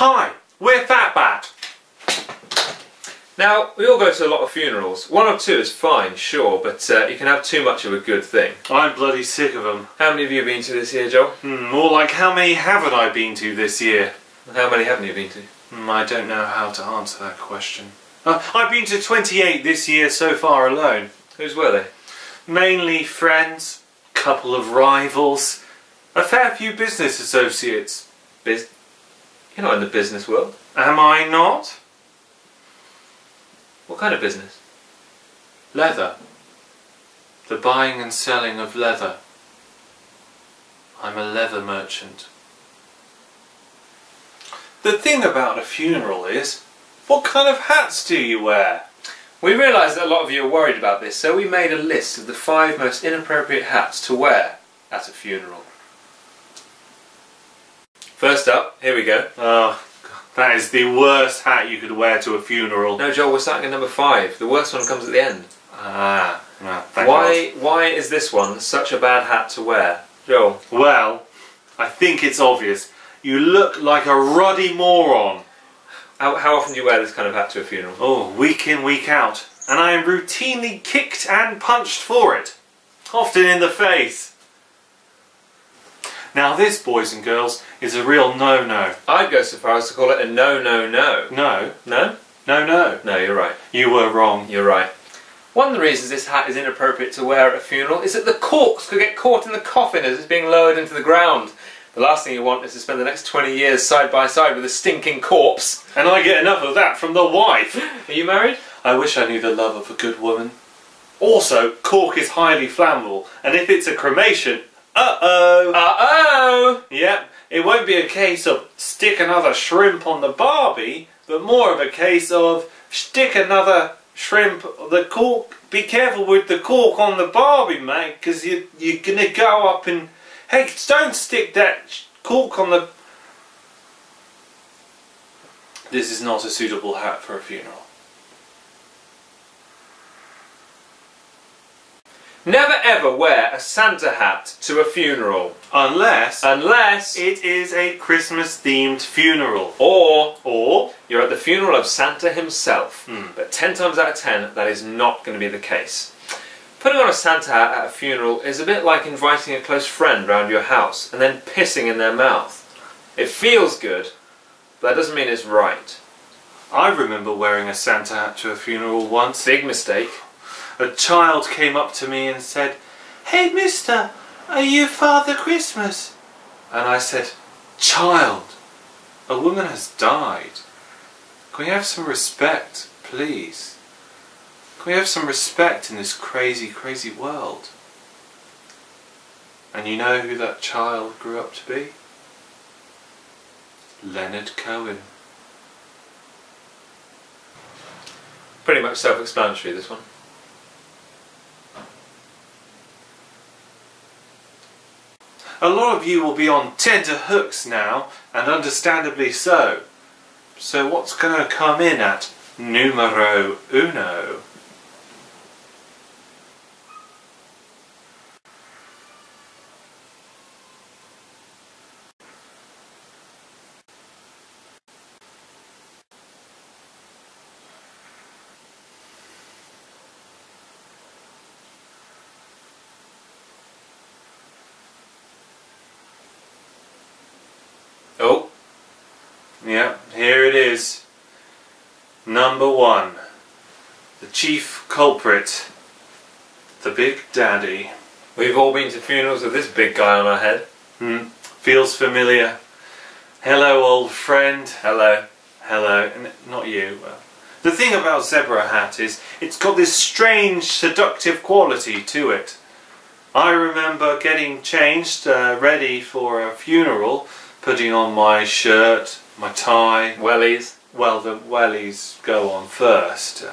Hi, we're Fatbat. Now, we all go to a lot of funerals. One or two is fine, sure, but you can have too much of a good thing. I'm bloody sick of them. How many have you been to this year, Joel? More like how many haven't I been to this year? How many haven't you been to? I don't know how to answer that question. I've been to 28 this year so far alone. Whose were they? Mainly friends, couple of rivals, a fair few business associates. You're not in the business world. Am I not? What kind of business? Leather. The buying and selling of leather. I'm a leather merchant. The thing about a funeral is, what kind of hats do you wear? We realised that a lot of you are worried about this, so we made a list of the 5 most inappropriate hats to wear at a funeral. First up, here we go. Oh, that is the worst hat you could wear to a funeral. No, Joel, we're starting at number 5. The worst one comes at the end. Ah, no, thank God. Why is this one such a bad hat to wear? Joel? Well, I think it's obvious. You look like a ruddy moron. How often do you wear this kind of hat to a funeral? Oh, week in, week out. And I am routinely kicked and punched for it. Often in the face. Now this, boys and girls, is a real no-no. I'd go so far as to call it a no-no-no. No. No? No. No, you're right. You were wrong. You're right. One of the reasons this hat is inappropriate to wear at a funeral is that the corks could get caught in the coffin as it's being lowered into the ground. The last thing you want is to spend the next 20 years side by side with a stinking corpse. And I get enough of that from the wife. Are you married? I wish I knew the love of a good woman. Also, cork is highly flammable, and if it's a cremation, uh-oh! Uh-oh! Yep, it won't be a case of stick another shrimp on the barbie, but more of a case of stick another shrimp, the cork, be careful with the cork on the barbie, mate, because you're gonna go up and, hey, don't stick that cork on the... This is not a suitable hat for a funeral. Never ever wear a Santa hat to a funeral. Unless it is a Christmas themed funeral. Or you're at the funeral of Santa himself. But 10 times out of 10 that is not going to be the case. Putting on a Santa hat at a funeral is a bit like inviting a close friend round your house and then pissing in their mouth. It feels good, but that doesn't mean it's right. I remember wearing a Santa hat to a funeral once. Big mistake. A child came up to me and said, "Hey mister, are you Father Christmas?" And I said, "Child, a woman has died. Can we have some respect, please? Can we have some respect in this crazy, crazy world?" And you know who that child grew up to be? Leonard Cohen. Pretty much self-explanatory, this one. A lot of you will be on tender hooks now, and understandably so. So what's going to come in at numero uno? Oh. Yeah, here it is. Number 1. The chief culprit. The Big Daddy. We've all been to funerals with this big guy on our head. Feels familiar. Hello, old friend. Hello. Hello. Not you. The thing about zebra hat is it's got this strange seductive quality to it. I remember getting changed, ready for a funeral, putting on my shirt, my tie. Wellies. Well, the wellies go on first.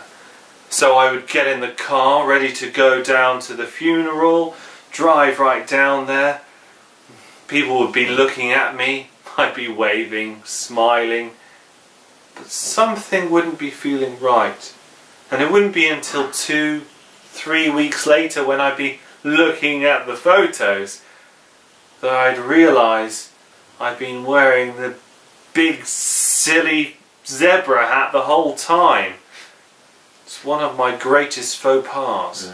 So I would get in the car, ready to go down to the funeral, drive right down there. People would be looking at me, I'd be waving, smiling, but something wouldn't be feeling right. And it wouldn't be until 2-3 weeks later, when I'd be looking at the photos, that I'd realise I'd been wearing the big silly zebra hat the whole time. It's one of my greatest faux pas.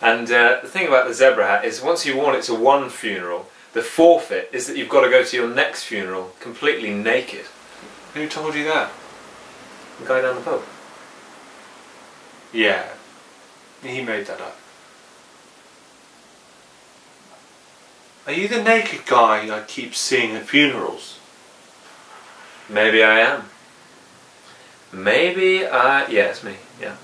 And the thing about the zebra hat is once you've worn it to one funeral, the forfeit is that you've got to go to your next funeral completely naked. Who told you that? The guy down the pub. Yeah, he made that up. Are you the naked guy I keep seeing at funerals? Maybe I am. Maybe I... yeah, it's me, yeah.